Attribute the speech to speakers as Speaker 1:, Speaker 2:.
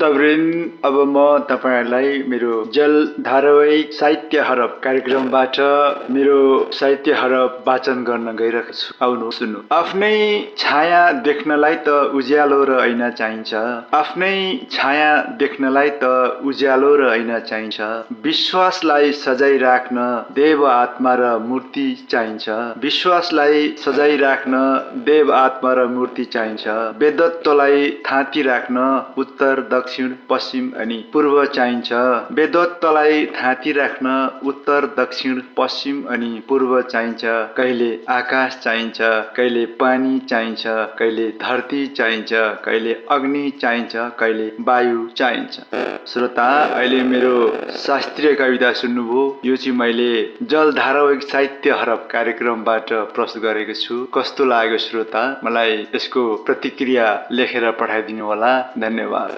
Speaker 1: श्रोतावृन्द, अब म तपाईहरुलाई मेरो जल धारावाहिक साहित्य हरप कार्यक्रमबाट मेरो साहित्य हरप वाचन गर्न गइरहेको छु। आउनु सुन्नु। आफ्नै छाया देख्नलाई त उज्यालो र ऐना चाहिन्छ। आफ्नै छाया देख्नलाई त उज्यालो र ऐना चाहिन्छ। विश्वासलाई सजाई राख्न देव आत्मा र मूर्ति चाहिन्छ। विश्वासलाई सजाई राख्न देव आत्मा र मूर्ति चाहिन्छ। वेदत्वलाई थाती राख्न उत्तर, दक्षिण, पश्चिम अनि पूर्व चाहिन्छ। वेदत्वलाई थाती राख्न उत्तर, दक्षिण, पश्चिम अनि पूर्व चाहिन्छ। कहिले आकाश चाहिन्छ, कहिले पानी चाहिन्छ, कहिले धरती चाहिन्छ, कहिले अग्नि चाहिन्छ, कहिले वायु चाहिन्छ। श्रोता, अहिले मेरो शास्त्रीय कविता सुन्नुभयो। यो चाहिँ मैले जल धारावाहिक साहित्य हरप कार्यक्रमबाट प्रस्तुत गरेको छु। कस्तो लाग्यो श्रोता? मलाई यसको प्रतिक्रिया लेखेर पठाइदिनु होला। धन्यवाद।